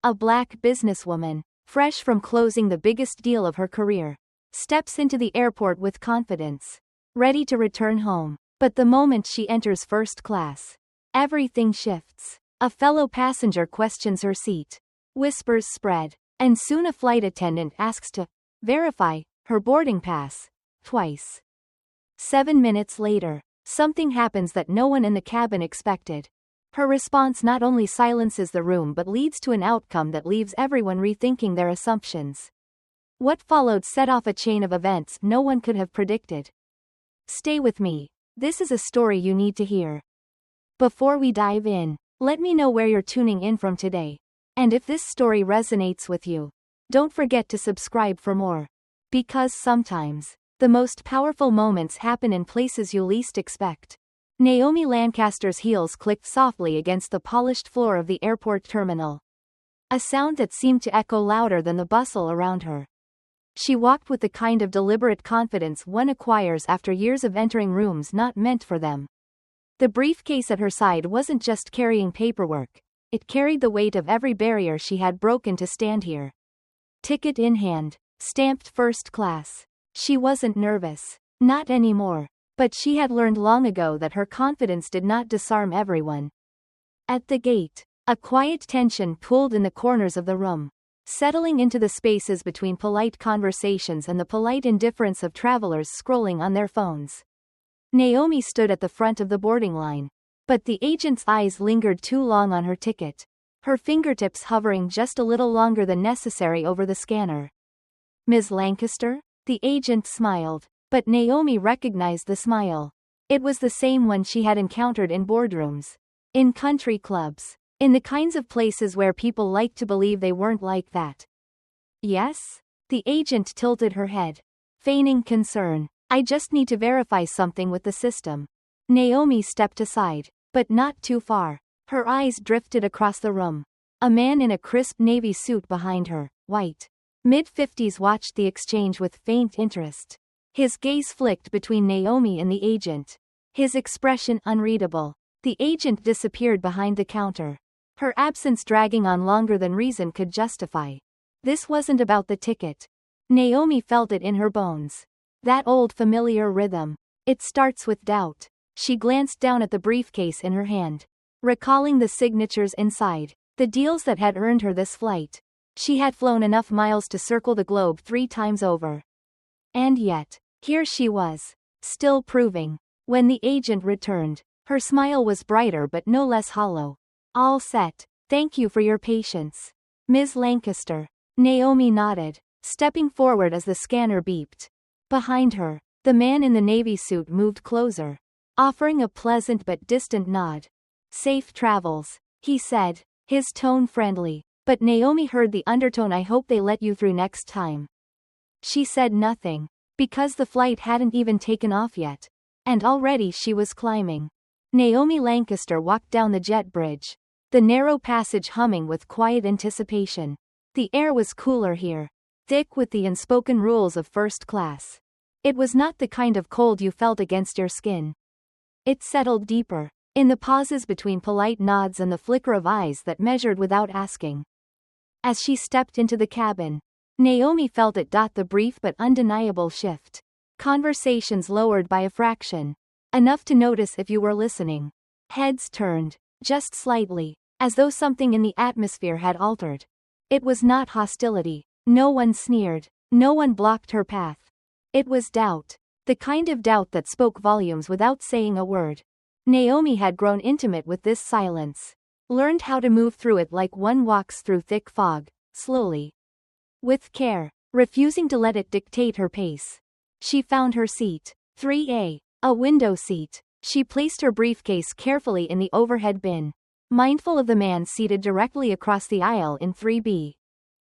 A black businesswoman, fresh from closing the biggest deal of her career, steps into the airport with confidence, ready to return home. But the moment she enters first class, everything shifts. A fellow passenger questions her seat. Whispers spread, and soon a flight attendant asks to verify her boarding pass twice. 7 minutes later, something happens that no one in the cabin expected. Her response not only silences the room but leads to an outcome that leaves everyone rethinking their assumptions. What followed set off a chain of events no one could have predicted. Stay with me. This is a story you need to hear. Before we dive in, let me know where you're tuning in from today. And if this story resonates with you, don't forget to subscribe for more. Because sometimes, the most powerful moments happen in places you least expect. Naomi Lancaster's heels clicked softly against the polished floor of the airport terminal. A sound that seemed to echo louder than the bustle around her. She walked with the kind of deliberate confidence one acquires after years of entering rooms not meant for them. The briefcase at her side wasn't just carrying paperwork, it carried the weight of every barrier she had broken to stand here. Ticket in hand, stamped first class. She wasn't nervous. Not anymore. But she had learned long ago that her confidence did not disarm everyone. At the gate, a quiet tension pooled in the corners of the room, settling into the spaces between polite conversations and the polite indifference of travelers scrolling on their phones. Naomi stood at the front of the boarding line, but the agent's eyes lingered too long on her ticket, her fingertips hovering just a little longer than necessary over the scanner. "Ms. Lancaster?" The agent smiled, but Naomi recognized the smile. It was the same one she had encountered in boardrooms, in country clubs, in the kinds of places where people liked to believe they weren't like that. "Yes?" The agent tilted her head, feigning concern. "I just need to verify something with the system." Naomi stepped aside, but not too far. Her eyes drifted across the room. A man in a crisp navy suit behind her, white, mid-50s, watched the exchange with faint interest. His gaze flicked between Naomi and the agent, his expression unreadable. The agent disappeared behind the counter, her absence dragging on longer than reason could justify. This wasn't about the ticket. Naomi felt it in her bones. That old familiar rhythm. It starts with doubt. She glanced down at the briefcase in her hand, recalling the signatures inside, the deals that had earned her this flight. She had flown enough miles to circle the globe 3 times over. And yet, here she was, still proving. When the agent returned, her smile was brighter but no less hollow. "All set. Thank you for your patience, Ms. Lancaster." Naomi nodded, stepping forward as the scanner beeped. Behind her, the man in the navy suit moved closer, offering a pleasant but distant nod. "Safe travels," he said, his tone friendly, but Naomi heard the undertone. "I hope they let you through next time." She said nothing, because the flight hadn't even taken off yet, and already she was climbing. Naomi Lancaster walked down the jet bridge, the narrow passage humming with quiet anticipation. The air was cooler here, thick with the unspoken rules of first class. It was not the kind of cold you felt against your skin. It settled deeper, in the pauses between polite nods and the flicker of eyes that measured without asking. As she stepped into the cabin, Naomi felt it. The brief but undeniable shift. Conversations lowered by a fraction. Enough to notice if you were listening. Heads turned, just slightly, as though something in the atmosphere had altered. It was not hostility. No one sneered. No one blocked her path. It was doubt. The kind of doubt that spoke volumes without saying a word. Naomi had grown intimate with this silence. Learned how to move through it like one walks through thick fog, slowly. With care, refusing to let it dictate her pace. She found her seat. 3A, a window seat. She placed her briefcase carefully in the overhead bin, mindful of the man seated directly across the aisle in 3B.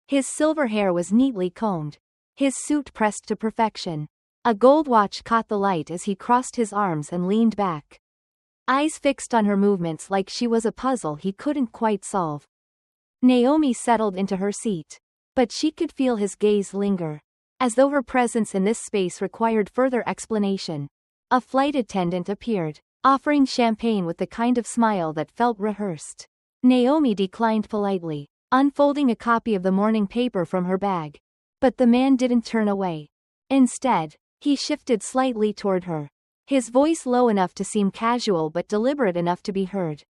His silver hair was neatly combed, his suit pressed to perfection. A gold watch caught the light as he crossed his arms and leaned back. Eyes fixed on her movements like she was a puzzle he couldn't quite solve. Naomi settled into her seat. But she could feel his gaze linger, as though her presence in this space required further explanation. A flight attendant appeared, offering champagne with the kind of smile that felt rehearsed. Naomi declined politely, unfolding a copy of the morning paper from her bag. But the man didn't turn away. Instead, he shifted slightly toward her, his voice low enough to seem casual but deliberate enough to be heard.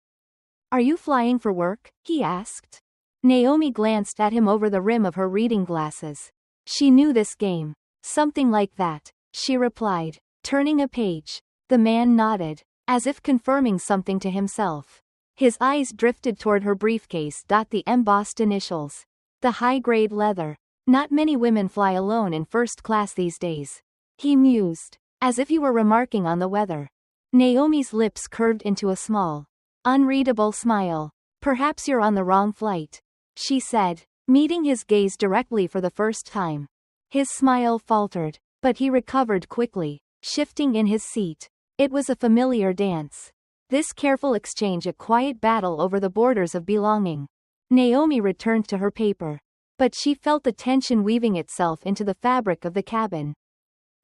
"Are you flying for work?" he asked. Naomi glanced at him over the rim of her reading glasses. She knew this game. "Something like that," she replied, turning a page. The man nodded, as if confirming something to himself. His eyes drifted toward her briefcase. The embossed initials. The high-grade leather. "Not many women fly alone in first class these days," he mused, as if he were remarking on the weather. Naomi's lips curved into a small, unreadable smile. "Perhaps you're on the wrong flight," she said, meeting his gaze directly for the first time. His smile faltered, but he recovered quickly, shifting in his seat. It was a familiar dance. This careful exchange, a quiet battle over the borders of belonging. Naomi returned to her paper, but she felt the tension weaving itself into the fabric of the cabin,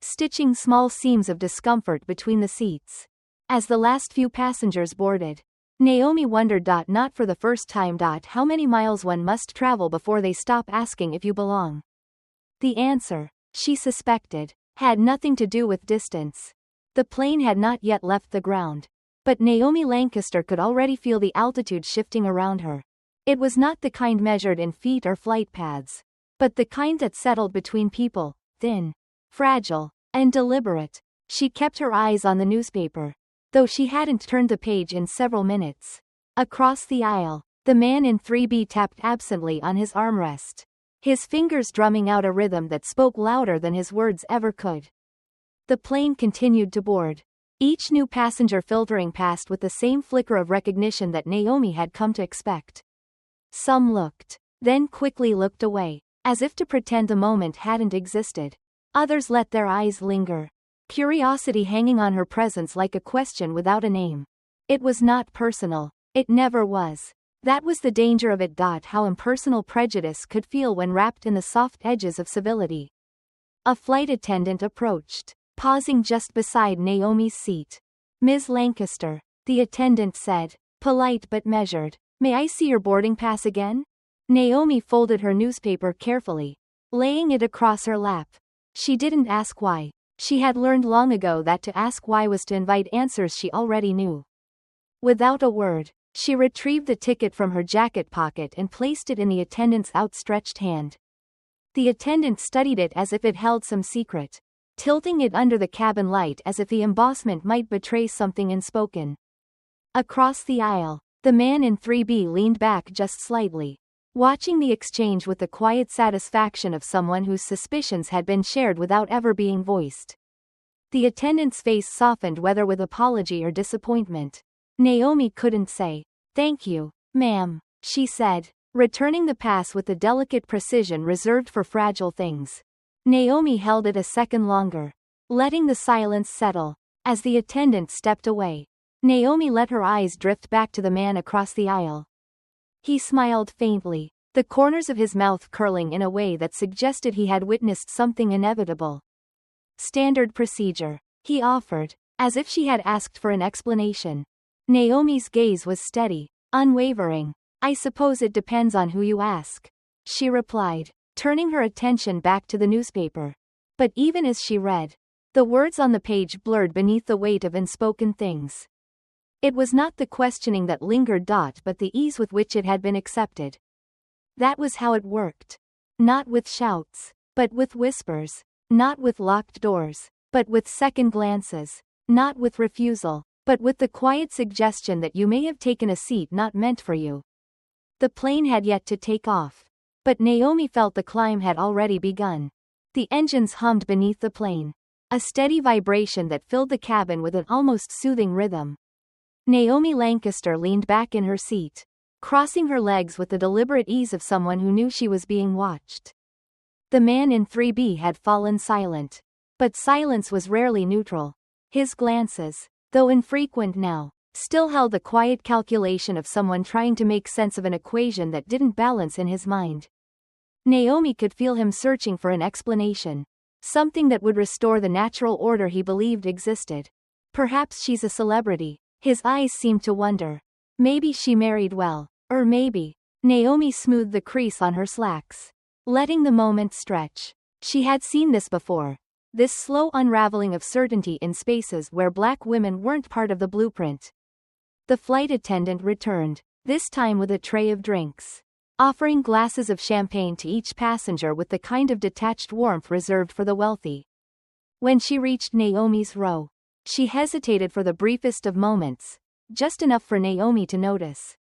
stitching small seams of discomfort between the seats. As the last few passengers boarded, Naomi wondered, not for the first time, how many miles one must travel before they stop asking if you belong. The answer, she suspected, had nothing to do with distance. The plane had not yet left the ground, but Naomi Lancaster could already feel the altitude shifting around her. It was not the kind measured in feet or flight paths, but the kind that settled between people, thin, fragile, and deliberate. She kept her eyes on the newspaper, though she hadn't turned the page in several minutes. Across the aisle, the man in 3B tapped absently on his armrest, his fingers drumming out a rhythm that spoke louder than his words ever could. The plane continued to board, each new passenger filtering past with the same flicker of recognition that Naomi had come to expect. Some looked, then quickly looked away, as if to pretend the moment hadn't existed. Others let their eyes linger, curiosity hanging on her presence like a question without a name. It was not personal. It never was. That was the danger of it. How impersonal prejudice could feel when wrapped in the soft edges of civility. A flight attendant approached, pausing just beside Naomi's seat. "Ms. Lancaster," the attendant said, polite but measured. "May I see your boarding pass again?" Naomi folded her newspaper carefully, laying it across her lap. She didn't ask why. She had learned long ago that to ask why was to invite answers she already knew. Without a word, she retrieved the ticket from her jacket pocket and placed it in the attendant's outstretched hand. The attendant studied it as if it held some secret, tilting it under the cabin light as if the embossment might betray something unspoken. Across the aisle, the man in 3B leaned back just slightly, watching the exchange with the quiet satisfaction of someone whose suspicions had been shared without ever being voiced. The attendant's face softened, whether with apology or disappointment. Naomi couldn't say, "Thank you, ma'am," she said, returning the pass with the delicate precision reserved for fragile things. Naomi held it a second longer, letting the silence settle. As the attendant stepped away, Naomi let her eyes drift back to the man across the aisle. He smiled faintly, the corners of his mouth curling in a way that suggested he had witnessed something inevitable. "Standard procedure," he offered, as if she had asked for an explanation. Naomi's gaze was steady, unwavering. "I suppose it depends on who you ask," she replied, turning her attention back to the newspaper. But even as she read, the words on the page blurred beneath the weight of unspoken things. It was not the questioning that lingered, but the ease with which it had been accepted. That was how it worked. Not with shouts, but with whispers. Not with locked doors, but with second glances. Not with refusal, but with the quiet suggestion that you may have taken a seat not meant for you. The plane had yet to take off, but Naomi felt the climb had already begun. The engines hummed beneath the plane, a steady vibration that filled the cabin with an almost soothing rhythm. Naomi Lancaster leaned back in her seat, crossing her legs with the deliberate ease of someone who knew she was being watched. The man in 3B had fallen silent, but silence was rarely neutral. His glances, though infrequent now, still held the quiet calculation of someone trying to make sense of an equation that didn't balance in his mind. Naomi could feel him searching for an explanation, something that would restore the natural order he believed existed. "Perhaps she's a celebrity," his eyes seemed to wonder. "Maybe she married well, or maybe Naomi smoothed the crease on her slacks, letting the moment stretch. She had seen this before. This slow unraveling of certainty in spaces where black women weren't part of the blueprint. The flight attendant returned, this time with a tray of drinks, offering glasses of champagne to each passenger with the kind of detached warmth reserved for the wealthy. When she reached Naomi's row, she hesitated for the briefest of moments, just enough for Naomi to notice.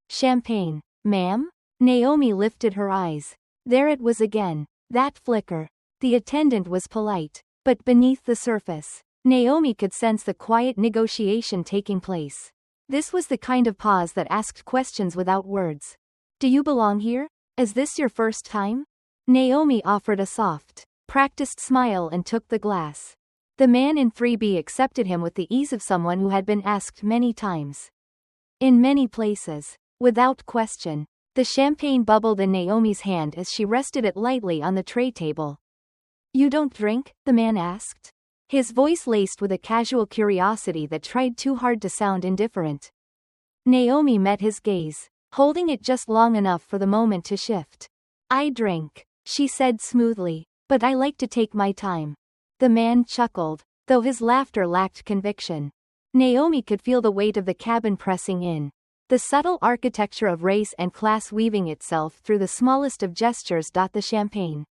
Champagne, ma'am? Naomi lifted her eyes. There it was again, that flicker. The attendant was polite, but beneath the surface, Naomi could sense the quiet negotiation taking place. This was the kind of pause that asked questions without words. Do you belong here? Is this your first time? Naomi offered a soft, practiced smile and took the glass. The man in 3B accepted him with the ease of someone who had been asked many times. In many places, without question, the champagne bubbled in Naomi's hand as she rested it lightly on the tray table. You don't drink? The man asked. His voice laced with a casual curiosity that tried too hard to sound indifferent. Naomi met his gaze, holding it just long enough for the moment to shift. I drink, she said smoothly, but I like to take my time. The man chuckled, though his laughter lacked conviction. Naomi could feel the weight of the cabin pressing in, the subtle architecture of race and class weaving itself through the smallest of gestures. The champagne.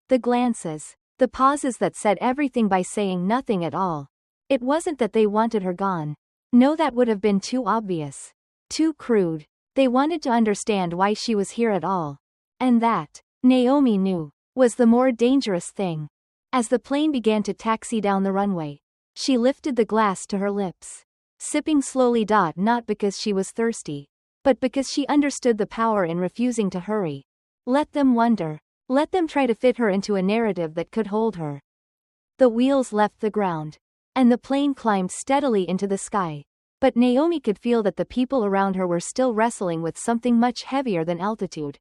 The glances, the pauses that said everything by saying nothing at all. It wasn't that they wanted her gone. No, that would have been too obvious. Too crude. They wanted to understand why she was here at all. And that, Naomi knew, was the more dangerous thing. As the plane began to taxi down the runway, she lifted the glass to her lips, sipping slowly. Not because she was thirsty, but because she understood the power in refusing to hurry. Let them wonder. Let them try to fit her into a narrative that could hold her. The wheels left the ground, and the plane climbed steadily into the sky. But Naomi could feel that the people around her were still wrestling with something much heavier than altitude.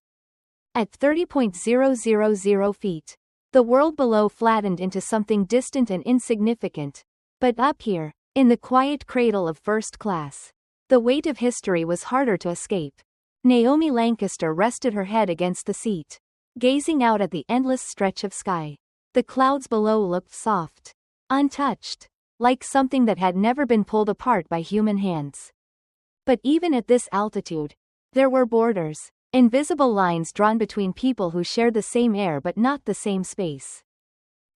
At 30,000 feet, the world below flattened into something distant and insignificant. But up here, in the quiet cradle of first class, the weight of history was harder to escape. Naomi Lancaster rested her head against the seat, gazing out at the endless stretch of sky. The clouds below looked soft, untouched, like something that had never been pulled apart by human hands. But even at this altitude, there were borders, invisible lines drawn between people who shared the same air but not the same space.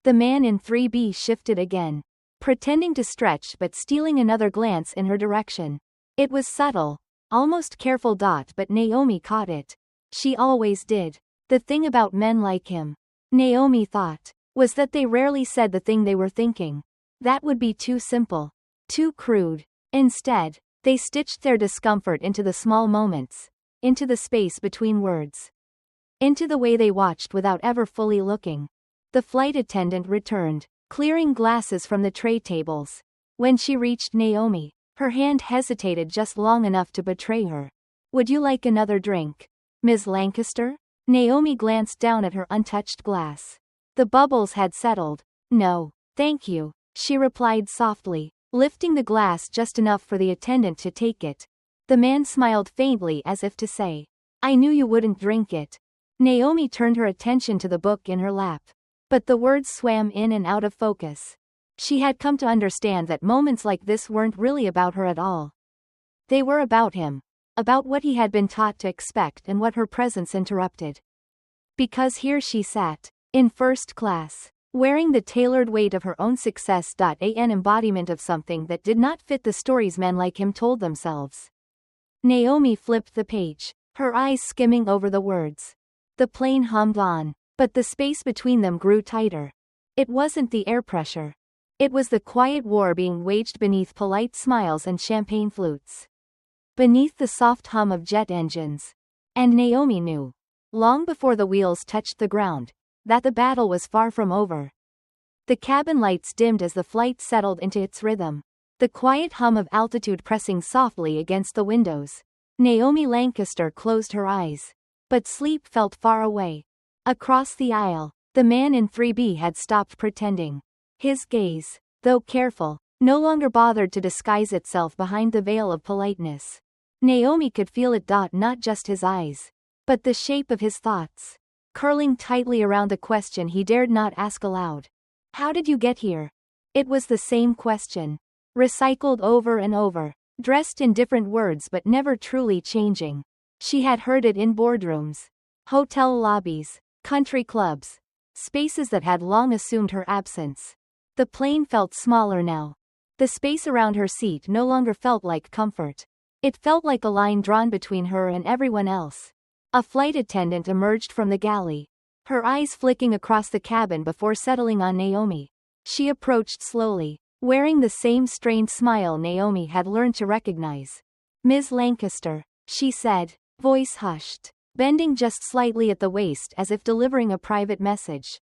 The man in 3B shifted again, pretending to stretch but stealing another glance in her direction. It was subtle, almost careful. But Naomi caught it. She always did. The thing about men like him, Naomi thought, was that they rarely said the thing they were thinking. That would be too simple, too crude. Instead, they stitched their discomfort into the small moments, into the space between words, into the way they watched without ever fully looking. The flight attendant returned, clearing glasses from the tray tables. When she reached Naomi, her hand hesitated just long enough to betray her. Would you like another drink, Ms. Lancaster? Naomi glanced down at her untouched glass. The bubbles had settled. No, thank you, she replied softly, lifting the glass just enough for the attendant to take it. The man smiled faintly as if to say, I knew you wouldn't drink it. Naomi turned her attention to the book in her lap, but the words swam in and out of focus. She had come to understand that moments like this weren't really about her at all. They were about him. About what he had been taught to expect and what her presence interrupted. Because here she sat, in first class, wearing the tailored weight of her own success. An embodiment of something that did not fit the stories men like him told themselves. Naomi flipped the page, her eyes skimming over the words. The plane hummed on, but the space between them grew tighter. It wasn't the air pressure. It was the quiet war being waged beneath polite smiles and champagne flutes, beneath the soft hum of jet engines. And Naomi knew, long before the wheels touched the ground, that the battle was far from over. The cabin lights dimmed as the flight settled into its rhythm, the quiet hum of altitude pressing softly against the windows. Naomi Lancaster closed her eyes, but sleep felt far away. Across the aisle, the man in 3B had stopped pretending. His gaze, though careful, no longer bothered to disguise itself behind the veil of politeness. Naomi could feel it. Not just his eyes, but the shape of his thoughts, curling tightly around the question he dared not ask aloud. How did you get here? It was the same question, recycled over and over, dressed in different words but never truly changing. She had heard it in boardrooms, hotel lobbies, country clubs, spaces that had long assumed her absence. The plane felt smaller now. The space around her seat no longer felt like comfort. It felt like a line drawn between her and everyone else. A flight attendant emerged from the galley, her eyes flicking across the cabin before settling on Naomi. She approached slowly, wearing the same strained smile Naomi had learned to recognize. "Ms. Lancaster," she said, voice hushed, bending just slightly at the waist as if delivering a private message.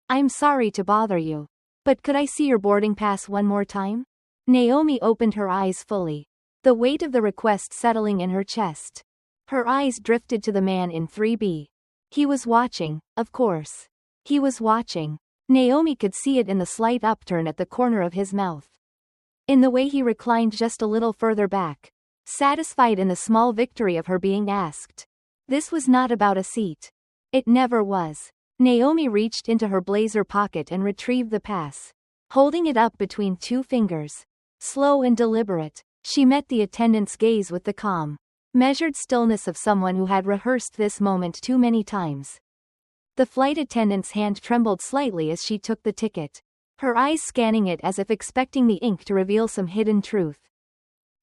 "I'm sorry to bother you, but could I see your boarding pass one more time?" Naomi opened her eyes fully, the weight of the request settling in her chest. Her eyes drifted to the man in 3B. He was watching, of course. He was watching. Naomi could see it in the slight upturn at the corner of his mouth, in the way he reclined just a little further back, satisfied in the small victory of her being asked. This was not about a seat. It never was. Naomi reached into her blazer pocket and retrieved the pass, holding it up between two fingers. Slow and deliberate, she met the attendant's gaze with the calm, measured stillness of someone who had rehearsed this moment too many times. The flight attendant's hand trembled slightly as she took the ticket, her eyes scanning it as if expecting the ink to reveal some hidden truth.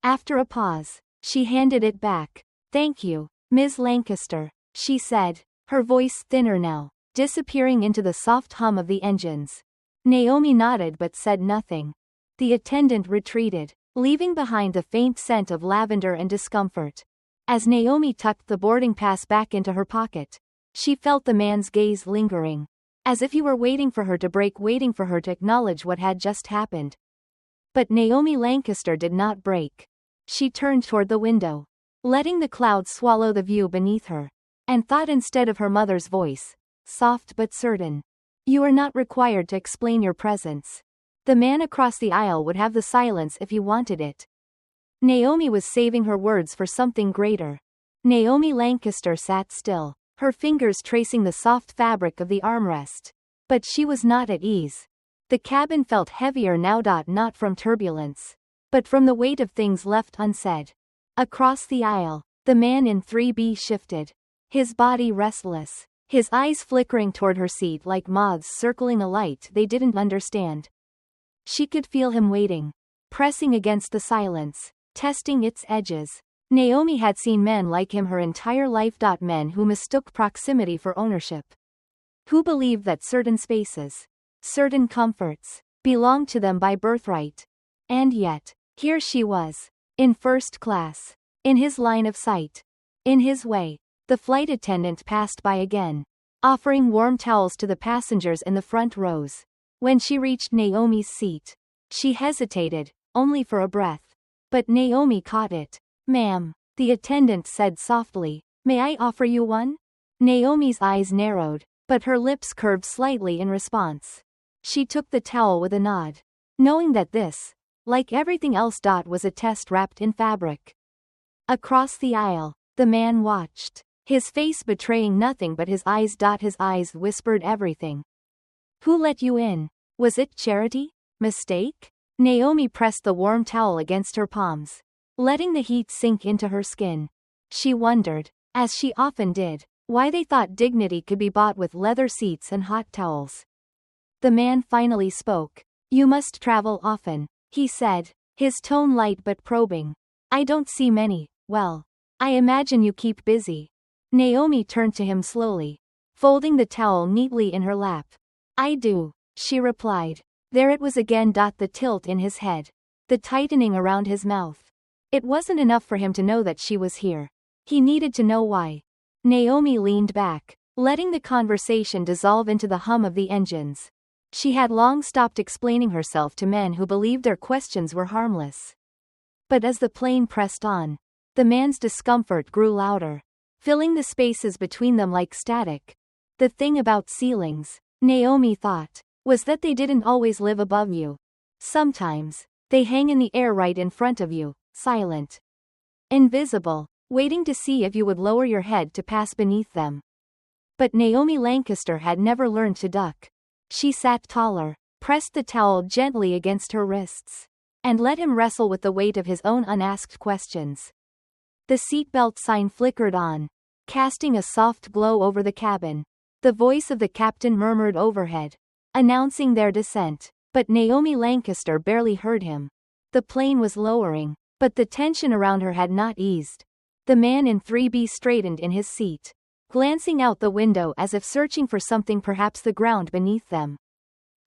After a pause, she handed it back. "Thank you, Ms. Lancaster," she said, her voice thinner now, disappearing into the soft hum of the engines. Naomi nodded but said nothing. The attendant retreated, leaving behind the faint scent of lavender and discomfort. As Naomi tucked the boarding pass back into her pocket, she felt the man's gaze lingering, as if he were waiting for her to break, waiting for her to acknowledge what had just happened. But Naomi Lancaster did not break. She turned toward the window, letting the clouds swallow the view beneath her, and thought instead of her mother's voice, soft but certain, "You are not required to explain your presence." The man across the aisle would have the silence if he wanted it. Naomi was saving her words for something greater. Naomi Lancaster sat still, her fingers tracing the soft fabric of the armrest. But she was not at ease. The cabin felt heavier now. Not from turbulence, but from the weight of things left unsaid. Across the aisle, the man in 3B shifted, his body restless, his eyes flickering toward her seat like moths circling a light they didn't understand. She could feel him waiting, pressing against the silence, testing its edges. Naomi had seen men like him her entire life. Men who mistook proximity for ownership, who believed that certain spaces, certain comforts, belonged to them by birthright. And yet, here she was, in first class, in his line of sight, in his way. The flight attendant passed by again, offering warm towels to the passengers in the front rows. When she reached Naomi's seat, she hesitated, only for a breath. But Naomi caught it. "Ma'am," the attendant said softly, "may I offer you one?" Naomi's eyes narrowed, but her lips curved slightly in response. She took the towel with a nod, knowing that this, like everything else, was a test wrapped in fabric. Across the aisle, the man watched, his face betraying nothing but his eyes. His eyes whispered everything. "Who let you in? Was it charity? Mistake?" Naomi pressed the warm towel against her palms, letting the heat sink into her skin. She wondered, as she often did, why they thought dignity could be bought with leather seats and hot towels. The man finally spoke. "You must travel often," he said, his tone light but probing. "I don't see many. Well, I imagine you keep busy." Naomi turned to him slowly, folding the towel neatly in her lap. "I do," she replied. There it was again. The tilt in his head, the tightening around his mouth. It wasn't enough for him to know that she was here. He needed to know why. Naomi leaned back, letting the conversation dissolve into the hum of the engines. She had long stopped explaining herself to men who believed their questions were harmless. But as the plane pressed on, the man's discomfort grew louder, filling the spaces between them like static. The thing about ceilings, Naomi thought, was that they didn't always live above you. Sometimes, they hang in the air right in front of you, silent. invisible, waiting to see if you would lower your head to pass beneath them. But Naomi Lancaster had never learned to duck. She sat taller, pressed the towel gently against her wrists, and let him wrestle with the weight of his own unasked questions. The seatbelt sign flickered on, casting a soft glow over the cabin. The voice of the captain murmured overhead, announcing their descent, but Naomi Lancaster barely heard him. The plane was lowering, but the tension around her had not eased. The man in 3B straightened in his seat, glancing out the window as if searching for something, perhaps the ground beneath them.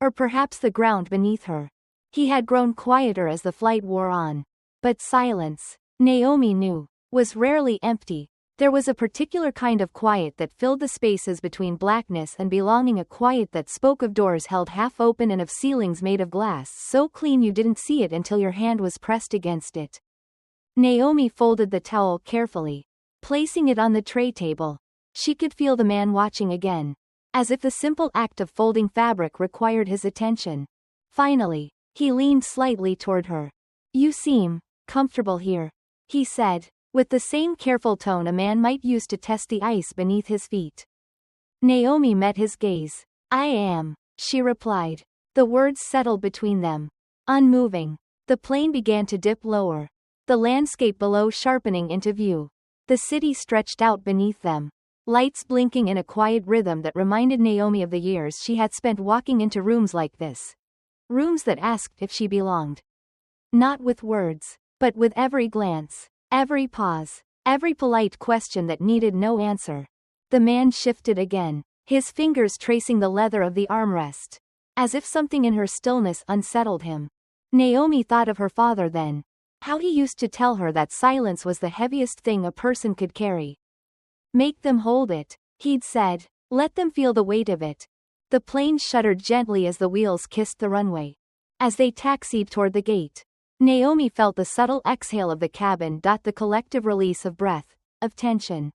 Or perhaps the ground beneath her. He had grown quieter as the flight wore on. But silence, Naomi knew, was rarely empty. There was a particular kind of quiet that filled the spaces between blackness and belonging, a quiet that spoke of doors held half open and of ceilings made of glass so clean you didn't see it until your hand was pressed against it. Naomi folded the towel carefully, placing it on the tray table. She could feel the man watching again, as if the simple act of folding fabric required his attention. Finally, he leaned slightly toward her. "You seem comfortable here," he said, with the same careful tone a man might use to test the ice beneath his feet. Naomi met his gaze. "I am," she replied. The words settled between them. Unmoving, the plane began to dip lower, the landscape below sharpening into view. The city stretched out beneath them, lights blinking in a quiet rhythm that reminded Naomi of the years she had spent walking into rooms like this. Rooms that asked if she belonged. Not with words, but with every glance, every pause, every polite question that needed no answer. The man shifted again, his fingers tracing the leather of the armrest, as if something in her stillness unsettled him. Naomi thought of her father then, how he used to tell her that silence was the heaviest thing a person could carry. "Make them hold it," he'd said. "Let them feel the weight of it." The plane shuddered gently as the wheels kissed the runway. As they taxied toward the gate, Naomi felt the subtle exhale of the cabin. The collective release of breath, of tension.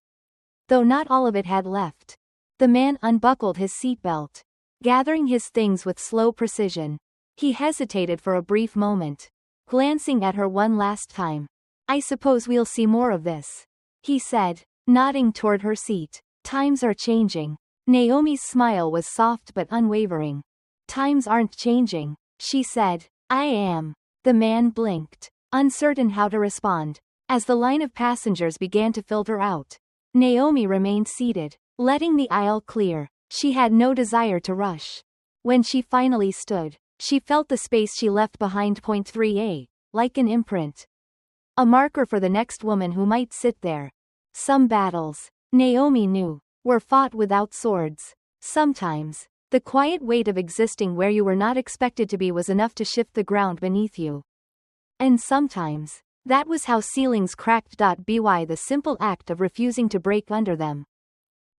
Though not all of it had left. The man unbuckled his seatbelt, gathering his things with slow precision. He hesitated for a brief moment, glancing at her one last time. "I suppose we'll see more of this," he said, nodding toward her seat. "Times are changing." Naomi's smile was soft but unwavering. "Times aren't changing," she said. "I am." The man blinked, uncertain how to respond. As the line of passengers began to filter out, Naomi remained seated, letting the aisle clear. She had no desire to rush. When she finally stood, she felt the space she left behind. 3A, like an imprint. A marker for the next woman who might sit there. Some battles, Naomi knew, were fought without swords. Sometimes, the quiet weight of existing where you were not expected to be was enough to shift the ground beneath you. And sometimes, that was how ceilings cracked. By the simple act of refusing to break under them.